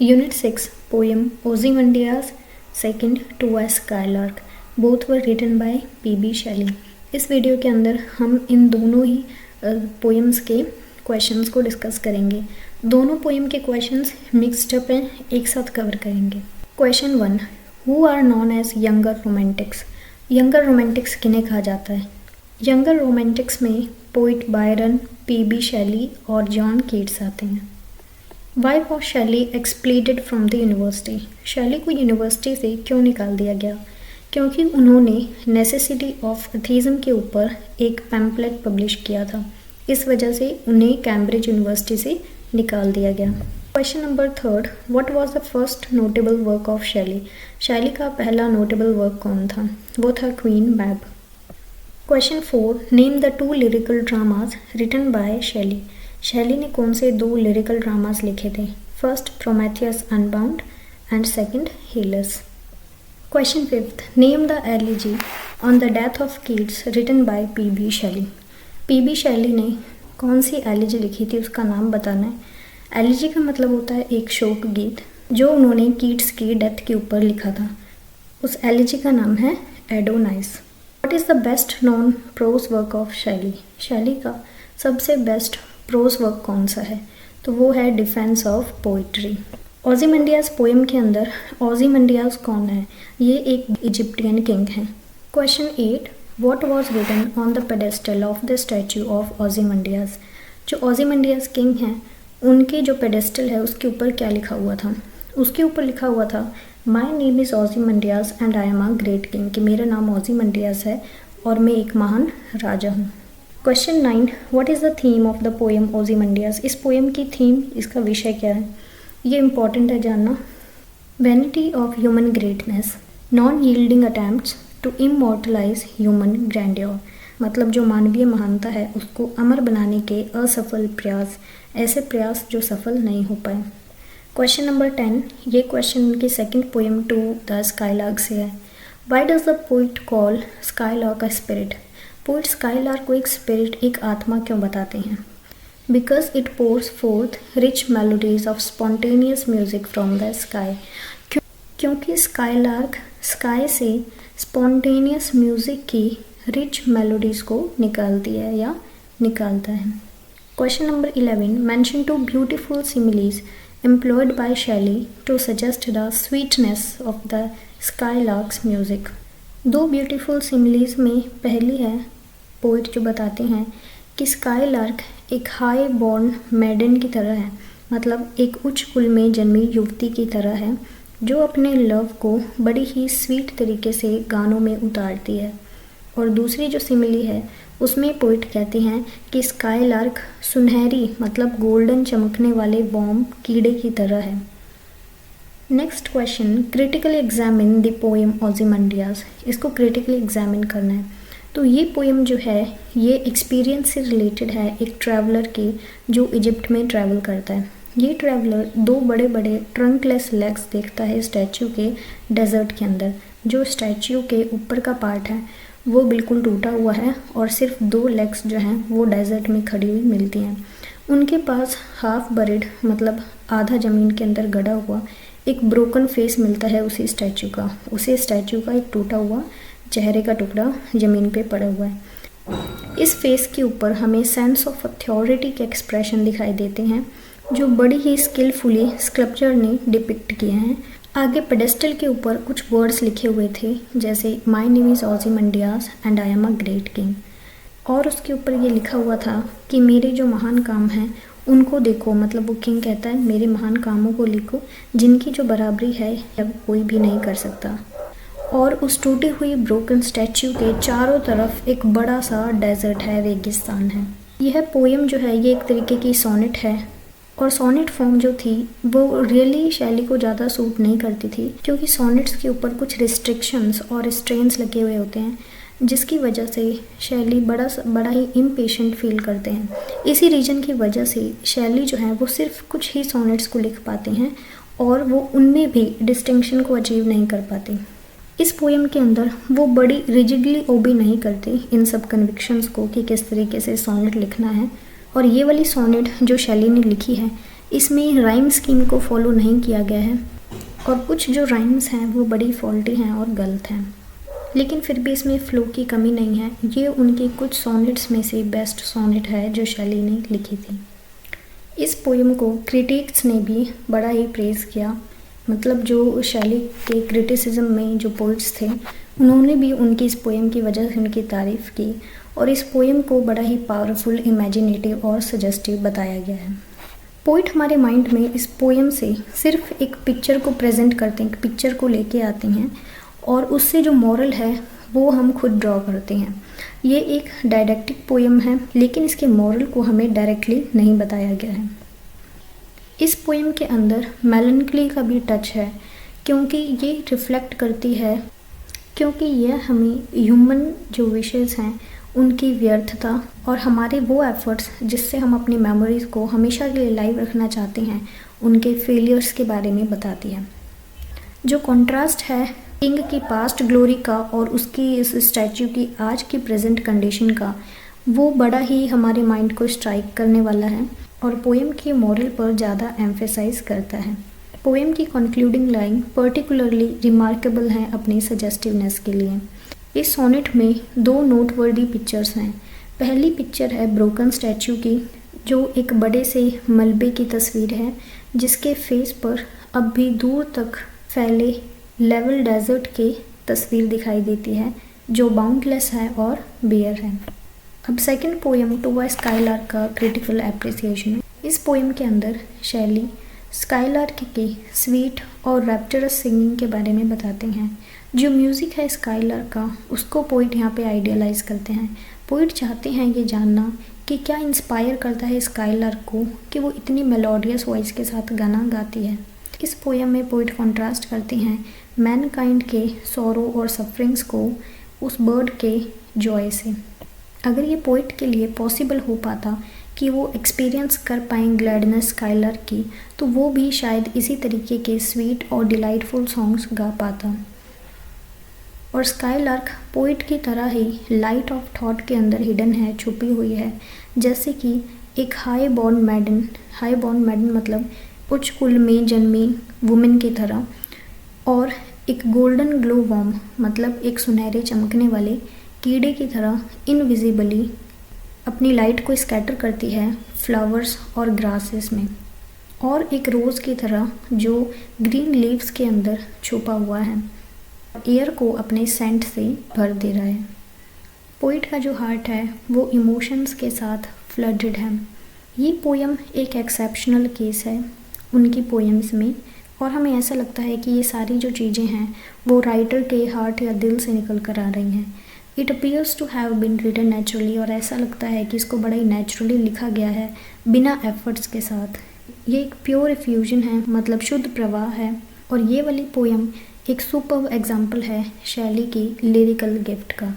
Unit 6 Poem Ozymandias Second to a Skylark. Both were written by P.B. Shelley. इस video के अंदर हम इन दोनों ही पोएम्स के क्वेश्चंस को डिस्कस करेंगे। दोनों पोएम के क्वेश्चंस मिक्स्ड अप हैं, एक साथ कवर करेंगे। Question 1, who are known as younger romantics. Younger romantics किन्हें कहा जाता है? यंगर रोमांटिक्स में पोइट बायरन, P.B. शैली और जॉन कीट्स आते हैं। Why was Shelley expelled from the university? शैली को यूनिवर्सिटी से क्यों निकाल दिया गया? क्योंकि उन्होंने नेसेसिटी ऑफ एथीज्म के ऊपर एक पैम्पलेट पब्लिश किया था। इस वजह से उन्हें कैम्ब्रिज यूनिवर्सिटी से निकाल दिया गया। Question number 3, what was the first notable work of शैली। शैली का पहला नोटेबल वर्क कौन था? वो था queen Mab. Question 4, name the 2 lyrical dramas written by Shelley. Shelley ने कौन से 2 लिरिकल ड्रामास लिखे थे? First Prometheus unbound and second Hellas. Question 5, name the elegy on the death of Keats written by P.B. Shelley. P.B. शैली ने कौन सी elegy लिखी थी, उसका नाम बताना है। एलिजी का मतलब होता है एक शोक गीत जो उन्होंने कीट्स की डेथ के ऊपर लिखा था। उस एलिजी का नाम है Adonais. What is the best known prose work of शैली। शैली का सबसे बेस्ट प्रोज वर्क कौन सा है? तो वो है defence of poetry. Ozymandias poem के अंदर ओzymandias कौन है? ये एक इजिप्टियन किंग है। Question 8, what was written on the pedestal of the statue of Ozymandias. जो ओzymandias किंग हैं उनके जो पेडेस्टल है उसके ऊपर क्या लिखा हुआ था? उसके ऊपर लिखा हुआ था my name is Ozymandias and I am a great king, कि मेरा नाम ओzymandias है और मैं एक महान राजा हूँ। Question 9, what is the theme of the poem Ozymandias. इस पोएम की थीम, इसका विषय क्या है? ये इंपॉर्टेंट है जानना। Vanity of human greatness, non yielding attempts to immortalise human grandeur. मतलब जो मानवीय महानता है उसको अमर बनाने के असफल प्रयास, ऐसे प्रयास जो सफल नहीं हो पाए। क्वेश्चन नंबर 10, ये क्वेश्चन उनकी second poem to the skylark से है। Why does the poet call skylark a spirit. Poet skylark को एक स्पिरिट, एक आत्मा क्यों बताते हैं? Because it pours forth rich melodies of spontaneous music from the sky. क्योंकि स्काईलार्क स्काई से स्पॉन्टेनियस म्यूजिक की रिच मेलोडीज को निकालती है या निकालता है। Question number 11, mention 2 beautiful similes employed by Shelley to suggest the sweetness of the skylark's music. 2 beautiful similes में पहली है, पोइट जो बताते हैं कि स्काईलार्क एक हाई बॉर्न मैडन की तरह है, मतलब एक उच्च कुल में जन्मी युवती की तरह है जो अपने लव को बड़ी ही स्वीट तरीके से गानों में उतारती है। और दूसरी जो सिमिली है उसमें पोइट कहते हैं कि स्काईलार्क सुनहरी, मतलब गोल्डन चमकने वाले बॉम्ब कीड़े की तरह है। Next question, critically examine the poem Ozymandias. इसको क्रिटिकली एग्जामिन करना है। तो ये पोएम जो है ये एक्सपीरियंस से रिलेटेड है, एक ट्रैवलर के जो इजिप्ट में ट्रैवल करता है। ये ट्रैवलर 2 बड़े बड़े ट्रंकलेस लेग्स देखता है स्टैचू के डेजर्ट के अंदर। जो स्टैचू के ऊपर का पार्ट है वो बिल्कुल टूटा हुआ है और सिर्फ 2 लेग्स जो हैं वो डेजर्ट में खड़ी हुई मिलती हैं। उनके पास हाफ बरिड, मतलब आधा ज़मीन के अंदर गड़ा हुआ एक ब्रोकन फेस मिलता है उसी स्टैचू का। उसी स्टैचू का एक टूटा हुआ चेहरे का टुकड़ा ज़मीन पे पड़ा हुआ है। इस फेस के ऊपर हमें सेंस ऑफ अथॉरिटी के एक्सप्रेशन दिखाई देते हैं जो बड़ी ही स्किलफुली स्कल्पचर ने डिपिक्ट किए हैं। आगे पेडेस्टल के ऊपर कुछ वर्ड्स लिखे हुए थे जैसे my name is Ozymandias and I am a great king. और उसके ऊपर ये लिखा हुआ था कि मेरे जो महान काम हैं उनको देखो, मतलब वो किंग कहता है मेरे महान कामों को लिखो जिनकी जो बराबरी है अब कोई भी नहीं कर सकता। और उस टूटी हुई ब्रोकन स्टैचू के चारों तरफ एक बड़ा सा डेजर्ट है, रेगिस्तान है। यह पोएम जो है ये एक तरीके की सोनेट है और सोनेट फॉर्म जो थी वो रियली शैली को ज़्यादा सूट नहीं करती थी क्योंकि सोनेट्स के ऊपर कुछ रिस्ट्रिक्शंस और स्ट्रेंस लगे हुए होते हैं जिसकी वजह से शैली बड़ा ही इम्पेशेंट फील करते हैं। इसी रीजन की वजह से शैली जो है वो सिर्फ कुछ ही सोनेट्स को लिख पाते हैं और वो उनमें भी डिस्टिंक्शन को अचीव नहीं कर पाते। इस पोएम के अंदर वो बड़ी रिजिडली ओबे नहीं करते इन सब कन्विक्शंस को कि किस तरीके से सोनेट लिखना है। और ये वाली सोनेट जो शैली ने लिखी है इसमें राइम स्कीम को फॉलो नहीं किया गया है और कुछ जो राइम्स हैं वो बड़ी फॉल्टी हैं और गलत हैं, लेकिन फिर भी इसमें फ़्लो की कमी नहीं है। ये उनकी कुछ सोनेट्स में से बेस्ट सोनेट है जो शैली ने लिखी थी। इस पोएम को क्रिटिक्स ने भी बड़ा ही प्रेज़ किया, मतलब जो शैली के क्रिटिसिज्म में जो पोइट्स थे उन्होंने भी उनकी इस पोएम की वजह से उनकी तारीफ़ की और इस पोएम को बड़ा ही पावरफुल, इमेजिनेटिव और सजेस्टिव बताया गया है। पोइट हमारे माइंड में इस पोएम से सिर्फ एक पिक्चर को प्रेजेंट करते हैं, एक पिक्चर को लेके आते हैं और उससे जो मॉरल है वो हम खुद ड्रॉ करते हैं। ये एक डायडेक्टिक पोएम है, लेकिन इसके मॉरल को हमें डायरेक्टली नहीं बताया गया है। इस पोएम के अंदर मेलनकली का भी टच है, क्योंकि ये रिफ्लेक्ट करती है, क्योंकि यह हमें ह्यूमन जो विशेज़ हैं उनकी व्यर्थता और हमारे वो एफ़र्ट्स जिससे हम अपनी मेमोरीज़ को हमेशा के लिए लाइव रखना चाहते हैं, उनके फेलियर्स के बारे में बताती है। जो कॉन्ट्रास्ट है किंग की पास्ट ग्लोरी का और उसकी इस स्टैच्यू की आज की प्रेजेंट कंडीशन का, वो बड़ा ही हमारे माइंड को स्ट्राइक करने वाला है और पोएम की मॉरल पर ज़्यादा एम्फेसाइज करता है। पोएम की कंक्लूडिंग लाइन पर्टिकुलरली रिमार्केबल है अपनी सजेस्टिवनेस के लिए। इस सोनेट में 2 नोटवर्दी पिक्चर्स हैं। पहली पिक्चर है ब्रोकन स्टैच्यू की, जो एक बड़े से मलबे की तस्वीर है जिसके फेस पर अब भी दूर तक फैले लेवल डेजर्ट की तस्वीर दिखाई देती है जो बाउंडलेस है और बेयर है। अब second poem to a skylark का क्रिटिकल एप्रिसिएशन। इस पोएम के अंदर शैली स्काईलार्क की स्वीट और रैप्चरस सिंगिंग के बारे में बताते हैं। जो म्यूज़िक है स्काईलार्क का, उसको पोइट यहाँ पे आइडियलाइज़ करते हैं। पोइट चाहते हैं ये जानना कि क्या इंस्पायर करता है स्काईलार्क को कि वो इतनी मेलोडियस वॉइस के साथ गाना गाती है। इस पोएम में पोइट कॉन्ट्रास्ट करते हैं मैनकाइंड के सॉरो और सफरिंग्स को उस बर्ड के जॉय से। अगर ये पोइट के लिए पॉसिबल हो पाता कि वो एक्सपीरियंस कर पाएँ ग्लैडनेस स्काईलार्क की, तो वो भी शायद इसी तरीके के स्वीट और डिलाइटफुल सॉन्ग्स गा पाता। और स्काईलार्क पोइट की तरह ही लाइट ऑफ थॉट के अंदर हिडन है, छुपी हुई है, जैसे कि एक हाई बॉर्न मैडन मतलब उच्च कुल में जन्मी वुमेन की तरह, और एक गोल्डन ग्लो वॉर्म मतलब एक सुनहरे चमकने वाले कीड़े की तरह इनविजिबली अपनी लाइट को स्कैटर करती है फ्लावर्स और ग्रासेस में, और एक रोज़ की तरह जो ग्रीन लीव्स के अंदर छुपा हुआ है, एयर को अपने सेंट से भर दे रहा है। पोइट का जो हार्ट है वो इमोशंस के साथ फ्लडेड है। ये पोएम एक एक्सेप्शनल केस है उनकी पोएम्स में, और हमें ऐसा लगता है कि ये सारी जो चीज़ें हैं वो राइटर के हार्ट या दिल से निकल कर आ रही हैं। It appears to have been written naturally, और ऐसा लगता है कि इसको बड़ा ही नेचुरली लिखा गया है बिना एफर्ट्स के साथ। ये एक प्योर इफ्यूजन है, मतलब शुद्ध प्रवाह है, और ये वाली पोएम एक सुपर्ब एग्जाम्पल है शैली की लिरिकल गिफ्ट का।